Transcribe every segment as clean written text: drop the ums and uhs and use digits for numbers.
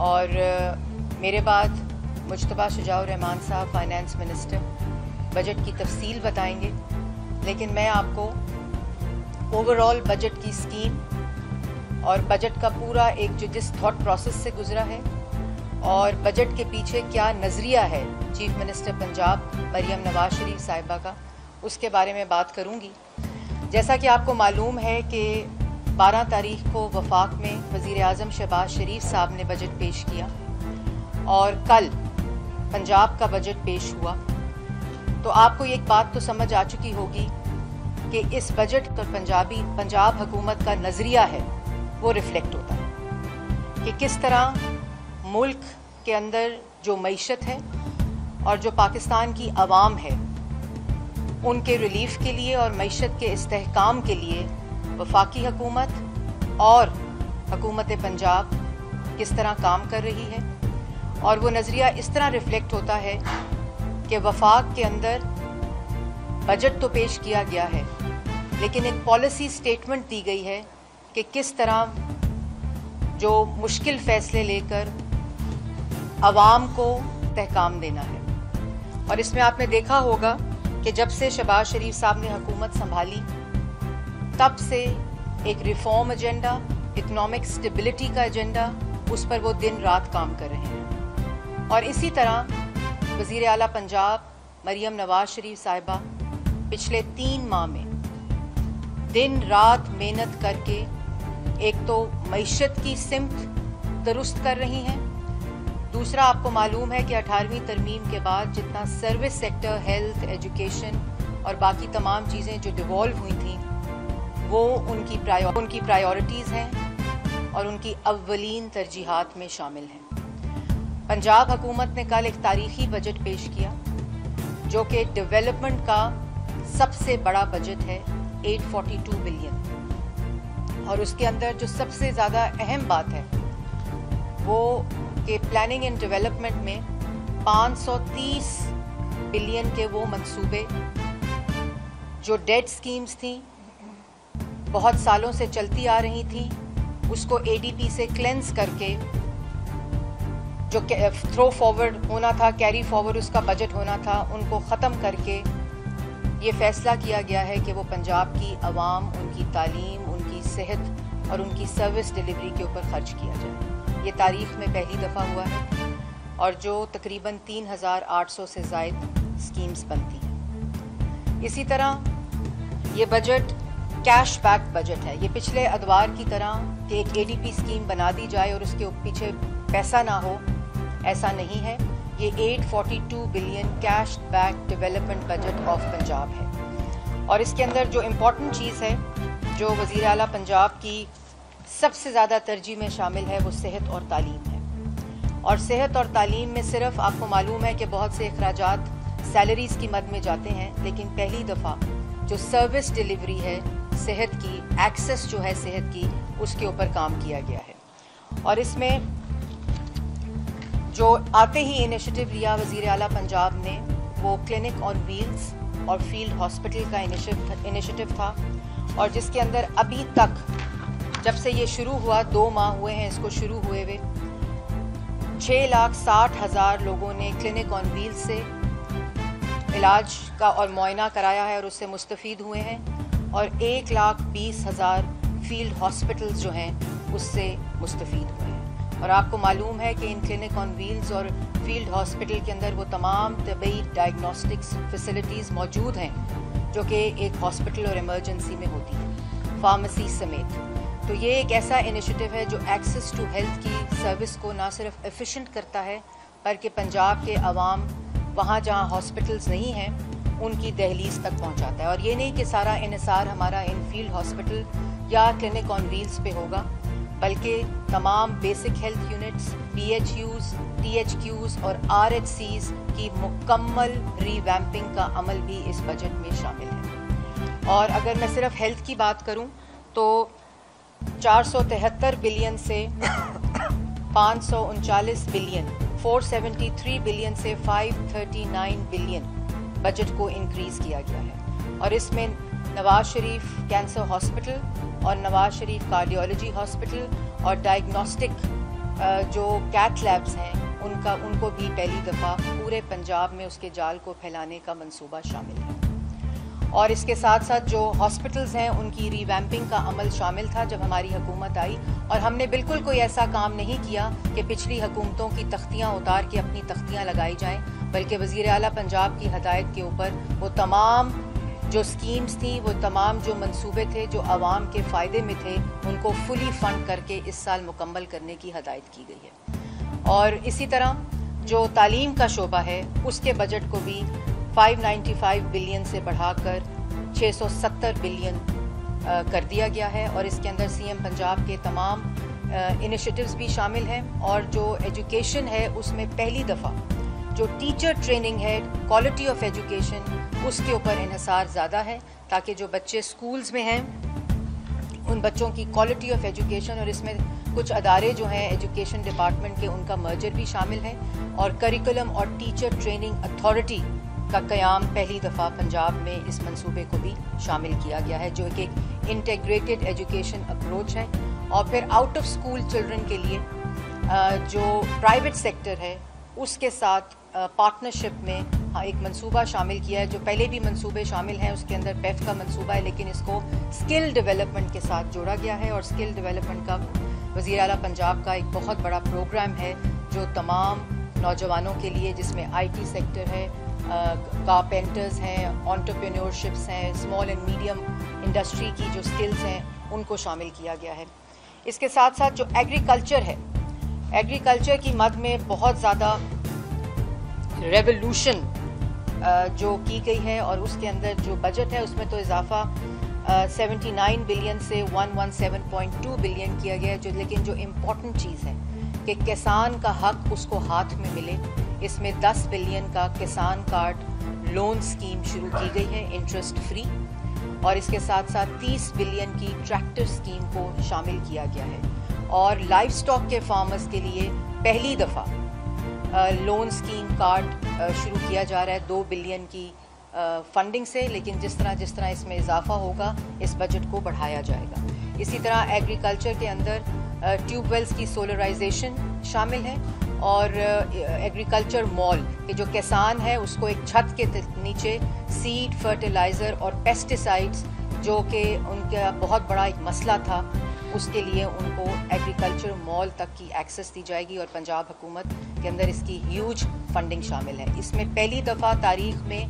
और मेरे बाद मुज्तबा शुजाउर-रहमान साहब फाइनेंस मिनिस्टर बजट की तफसील बताएंगे, लेकिन मैं आपको ओवरऑल बजट की स्कीम और बजट का पूरा एक जो जिस थॉट प्रोसेस से गुजरा है और बजट के पीछे क्या नज़रिया है चीफ मिनिस्टर पंजाब मरियम नवाज शरीफ साहिबा का, उसके बारे में बात करूंगी। जैसा कि आपको मालूम है कि 12 तारीख को वफाक में वज़ीर आज़म शहबाज शरीफ साहब ने बजट पेश किया और कल पंजाब का बजट पेश हुआ। तो आपको एक बात तो समझ आ चुकी होगी कि इस बजट पर पंजाब हुकूमत का नज़रिया है वो रिफ्लेक्ट होता है कि किस तरह मुल्क के अंदर जो मईशत है और जो पाकिस्तान की आवाम है उनके रिलीफ के लिए और मईशत के इस्तेहकाम के लिए वफाकी हुकूमत और हुकूमत पंजाब किस तरह काम कर रही है। और वो नज़रिया इस तरह रिफ्लेक्ट होता है कि वफाक के अंदर बजट तो पेश किया गया है, लेकिन एक पॉलिसी स्टेटमेंट दी गई है कि किस तरह जो मुश्किल फ़ैसले लेकर आवाम को तहकाम देना है। और इसमें आपने देखा होगा कि जब से शहबाज शरीफ साहब ने हुकूमत संभाली तब से एक रिफॉर्म एजेंडा, इकनॉमिक स्टेबिलिटी का एजेंडा, उस पर वो दिन रात काम कर रहे हैं। और इसी तरह वज़ीर आला पंजाब मरियम नवाज शरीफ साहिबा पिछले 3 माह में दिन रात मेहनत करके एक तो मईशत की सिमत दुरुस्त कर रही हैं, दूसरा आपको मालूम है कि 18वीं तरमीम के बाद जितना सर्विस सेक्टर, हेल्थ, एजुकेशन और बाकी तमाम चीज़ें जो डिवॉल्व हुई थी वो उनकी प्रायोरिटीज़ हैं और उनकी अव्वलीन तरजीहात में शामिल हैं। पंजाब हुकूमत ने कल एक तारीखी बजट पेश किया जो कि डेवलपमेंट का सबसे बड़ा बजट है, 842 बिलियन। और उसके अंदर जो सबसे ज़्यादा अहम बात है वो कि प्लानिंग एंड डेवलपमेंट में 530 बिलियन के वो मंसूबे जो डेड स्कीम्स थी, बहुत सालों से चलती आ रही थी, उसको एडीपी से क्लेंस करके जो थ्रो फॉरवर्ड होना था, कैरी फॉरवर्ड उसका बजट होना था, उनको ख़त्म करके ये फैसला किया गया है कि वो पंजाब की आवाम, उनकी तालीम, उनकी सेहत और उनकी सर्विस डिलीवरी के ऊपर खर्च किया जाए। ये तारीख़ में पहली दफ़ा हुआ है और जो तकरीबन 3800 से ज़ायद स्कीम्स बनती हैं। इसी तरह ये बजट कैश बैक बजट है। ये पिछले अदवार की तरह कि एक एडीपी स्कीम बना दी जाए और उसके पीछे पैसा ना हो, ऐसा नहीं है। ये 842 billion cash back development budget of Punjab है। और इसके अंदर जो इम्पोर्टेंट चीज़ है जो वज़ीर आला पंजाब की सबसे ज़्यादा तरजीह में शामिल है वो सेहत और तालीम है। और सेहत और तालीम में सिर्फ आपको मालूम है कि बहुत से अखराजात सैलरीज़ की मद में जाते हैं, लेकिन पहली दफ़ा जो सर्विस डिलीवरी है सेहत की, एक्सेस जो है सेहत की, उसके ऊपर काम किया गया है। और इसमें जो आते ही इनिशिएटिव लिया वज़ीर आला पंजाब ने वो क्लिनिक ऑन व्हील्स और फील्ड हॉस्पिटल का इनिशिएटिव था, और जिसके अंदर अभी तक जब से ये शुरू हुआ 2 माह हुए हैं इसको शुरू हुए हुए, 6,60,000 लोगों ने क्लिनिक ऑन व्हील्स से इलाज का और मुआयना कराया है और उससे मुस्तफ़ीद हुए हैं, और 1,20,000 फील्ड हॉस्पिटल्स जो हैं उससे मुस्तफ़ीद हुए हैं। और आपको मालूम है कि इन क्लिनिक ऑन व्हील्स और फील्ड हॉस्पिटल के अंदर वो तमाम तबी डायग्नोस्टिक्स फैसिलिटीज़ मौजूद हैं जो कि एक हॉस्पिटल और इमरजेंसी में होती हैं, फार्मेसी समेत। तो ये एक ऐसा इनिशिएटिव है जो एक्सेस टू हेल्थ की सर्विस को ना सिर्फ एफिशिएंट करता है बल्कि पंजाब के अवाम वहाँ जहाँ हॉस्पिटल्स नहीं हैं उनकी दहलीज तक पहुँचाता है। और ये नहीं कि सारा इन्हिसार हमारा इन फील्ड हॉस्पिटल या क्लिनिक ऑन व्हील्स पे होगा, बल्कि तमाम basic health units, PHUs, THQs और RHCs की मुकम्मल रीवैम्पिंग का अमल भी इस बजट में शामिल है। और अगर मैं सिर्फ हेल्थ की बात करूं तो 473 बिलियन से 539 बिलियन, 473 बिलियन से 539 बिलियन बजट को इंक्रीज़ किया गया है। और इसमें नवाज शरीफ कैंसर हॉस्पिटल और नवाज शरीफ कार्डियोलॉजी हॉस्पिटल और डायग्नोस्टिक जो कैथ लैब्स हैं उनको भी पहली दफ़ा पूरे पंजाब में उसके जाल को फैलाने का मंसूबा शामिल है। और इसके साथ साथ जो हॉस्पिटल्स हैं उनकी रीवैम्पिंग का अमल शामिल था जब हमारी हुकूमत आई, और हमने बिल्कुल कोई ऐसा काम नहीं किया कि पिछली हुकूमतों की तख्तियाँ उतार के अपनी तख्तियाँ लगाई जाएँ, बल्कि वज़ीर आला पंजाब की हदायत के ऊपर वो तमाम जो स्कीम्स थी, वो तमाम जो मंसूबे थे जो आवाम के फ़ायदे में थे, उनको फुली फ़ंड करके इस साल मुकम्मल करने की हदायत की गई है। और इसी तरह जो तालीम का शोबा है उसके बजट को भी 595 बिलियन से बढ़ाकर 670 बिलियन कर दिया गया है, और इसके अंदर सीएम पंजाब के तमाम इनिशिएटिव्स भी शामिल हैं। और जो एजुकेशन है उसमें पहली दफ़ा जो टीचर ट्रेनिंग है, क्वालिटी ऑफ एजुकेशन, उसके ऊपर इन्हिसार ज़्यादा है ताकि जो बच्चे स्कूल्स में हैं उन बच्चों की क्वालिटी ऑफ एजुकेशन, और इसमें कुछ अदारे जो हैं एजुकेशन डिपार्टमेंट के उनका मर्जर भी शामिल है, और करिकुलम और टीचर ट्रेनिंग अथॉरिटी का क़याम पहली दफ़ा पंजाब में इस मंसूबे को भी शामिल किया गया है, जो एक इंटीग्रेटेड एजुकेशन अप्रोच है। और फिर आउट ऑफ स्कूल चिल्ड्रन के लिए जो प्राइवेट सेक्टर है उसके साथ पार्टनरशिप में एक मंसूबा शामिल किया है। जो पहले भी मंसूबे शामिल हैं उसके अंदर पेफ का मंसूबा है, लेकिन इसको स्किल डेवलपमेंट के साथ जोड़ा गया है। और स्किल डेवलपमेंट का वज़ीर आला पंजाब का एक बहुत बड़ा प्रोग्राम है जो तमाम नौजवानों के लिए, जिसमें IT सेक्टर है, कारपेंटर्स हैं, एंटरप्रेन्योरशिप्स हैं, स्मॉल एंड मीडियम इंडस्ट्री की जो स्किल्स हैं उनको शामिल किया गया है। इसके साथ साथ जो एग्रीकल्चर है, एग्रीकल्चर की मद में बहुत ज़्यादा रेवोल्यूशन जो की गई है, और उसके अंदर जो बजट है उसमें तो इजाफा 79 बिलियन से 117.2 बिलियन किया गया है। जो लेकिन जो इम्पोर्टेंट चीज़ है कि किसान का हक उसको हाथ में मिले, इसमें 10 बिलियन का किसान कार्ड लोन स्कीम शुरू की गई है इंटरेस्ट फ्री, और इसके साथ साथ 30 बिलियन की ट्रैक्टर स्कीम को शामिल किया गया है। और लाइफ स्टॉक के फार्मर्स के लिए पहली दफ़ा लोन स्कीम कार्ड शुरू किया जा रहा है 2 बिलियन की फंडिंग से, लेकिन जिस तरह इसमें इजाफा होगा इस बजट को बढ़ाया जाएगा। इसी तरह एग्रीकल्चर के अंदर ट्यूबवेल्स की सोलराइजेशन शामिल है, और एग्रीकल्चर मॉल के जो किसान है उसको एक छत के नीचे सीड, फर्टिलाइज़र और पेस्टिसाइड्स, जो कि उनका बहुत बड़ा एक मसला था, उसके लिए उनको एग्रीकल्चर मॉल तक की एक्सेस दी जाएगी, और पंजाब हुकूमत के अंदर इसकी ह्यूज फंडिंग शामिल है। इसमें पहली दफ़ा तारीख़ में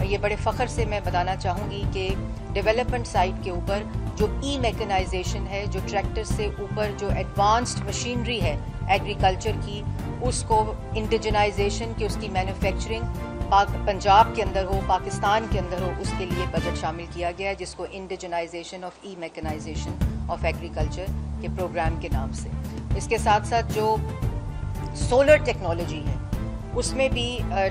ये बड़े फ़ख्र से मैं बताना चाहूँगी कि डेवलपमेंट साइड के ऊपर जो मैकेनाइजेशन है, जो ट्रैक्टर से ऊपर जो एडवांस्ड मशीनरी है एग्रीकल्चर की, उसको इंडिजनाइजेशन की, उसकी मैन्युफैक्चरिंग पंजाब के अंदर हो, पाकिस्तान के अंदर हो, उसके लिए बजट शामिल किया गया है, जिसको indigenisation of mechanisation of agriculture के प्रोग्राम के नाम से। इसके साथ साथ जो सोलर टेक्नोलॉजी है उसमें भी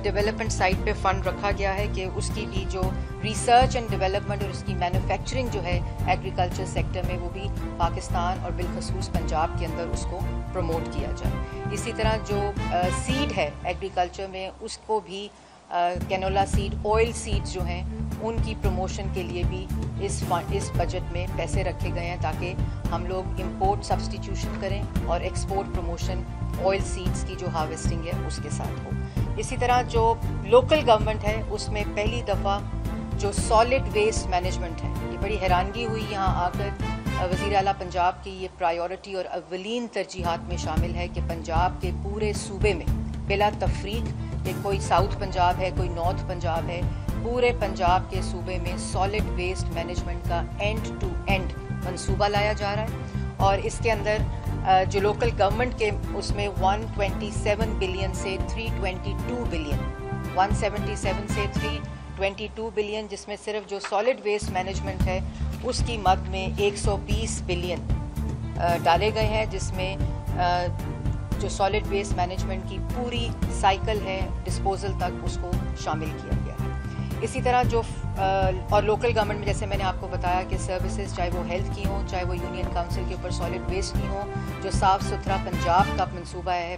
डेवलपमेंट साइड पे फ़ंड रखा गया है कि उसकी भी जो रिसर्च एंड डेवलपमेंट और उसकी मैन्युफैक्चरिंग जो है एग्रीकल्चर सेक्टर में, वो भी पाकिस्तान और बिलखसूस पंजाब के अंदर उसको प्रमोट किया जाए। इसी तरह जो सीड है एग्रीकल्चर में, उसको भी कैनोला सीड, ऑयल सीड्स जो हैं उनकी प्रमोशन के लिए भी इस बजट में पैसे रखे गए हैं, ताकि हम लोग इंपोर्ट सब्स्टिट्यूशन करें और एक्सपोर्ट प्रमोशन ऑयल सीड्स की जो हार्वेस्टिंग है उसके साथ हो। इसी तरह जो लोकल गवर्नमेंट है उसमें पहली दफ़ा जो सॉलिड वेस्ट मैनेजमेंट है, ये बड़ी हैरानगी हुई यहाँ आकर, वज़ीर आला पंजाब की ये प्रायोरिटी और अव्वलीन तरजीहात में शामिल है कि पंजाब के पूरे सूबे में बिला तफरीक, ये कोई साउथ पंजाब है, कोई नॉर्थ पंजाब है, पूरे पंजाब के सूबे में सॉलिड वेस्ट मैनेजमेंट का एंड टू एंड मंसूबा लाया जा रहा है। और इसके अंदर जो लोकल गवर्नमेंट के उसमें 127 बिलियन से 322 बिलियन, 177 से 322 बिलियन, जिसमें सिर्फ जो सॉलिड वेस्ट मैनेजमेंट है उसकी मद में 120 बिलियन डाले गए हैं, जिसमें जो सॉलिड वेस्ट मैनेजमेंट की पूरी साइकिल है डिस्पोजल तक उसको शामिल किया गया है। इसी तरह जो और लोकल गवर्नमेंट में जैसे मैंने आपको बताया कि सर्विसेज, चाहे वो हेल्थ की हों, चाहे वो यूनियन काउंसिल के ऊपर सॉलिड वेस्ट की हों, जो साफ़ सुथरा पंजाब का मंसूबा है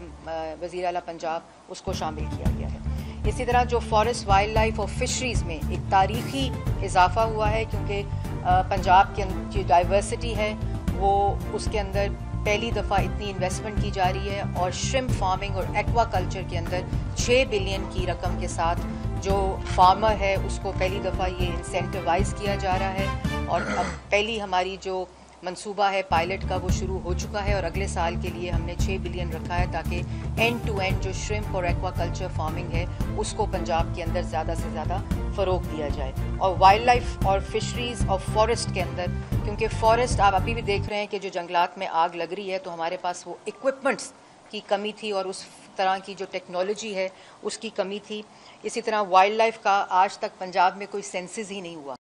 वज़ीर आला पंजाब, उसको शामिल किया गया है। इसी तरह जो फॉरेस्ट, वाइल्ड लाइफ और फिशरीज़ में एक तारीख़ी इजाफा हुआ है, क्योंकि पंजाब की जो डाइवर्सिटी है वो उसके अंदर पहली दफ़ा इतनी इन्वेस्टमेंट की जा रही है और श्रिम्प फार्मिंग और एक्वा कल्चर के अंदर 6 बिलियन की रकम के साथ जो फार्मर है उसको पहली दफ़ा ये इंसेंटिवाइज किया जा रहा है। और अब पहली हमारी जो मंसूबा है पायलट का वो शुरू हो चुका है और अगले साल के लिए हमने 6 बिलियन रखा है ताकि एंड टू एंड जो श्रिम्प और एक्वा कल्चर फार्मिंग है उसको पंजाब के अंदर ज़्यादा से ज़्यादा फ़रोग दिया जाए। और वाइल्ड लाइफ और फिशरीज़ और फॉरेस्ट के अंदर, क्योंकि फॉरेस्ट आप अभी भी देख रहे हैं कि जो जंगलात में आग लग रही है तो हमारे पास वो इक्विपमेंट्स की कमी थी और उस तरह की जो टेक्नोलॉजी है उसकी कमी थी। इसी तरह वाइल्ड लाइफ का आज तक पंजाब में कोई सेंसस ही नहीं हुआ।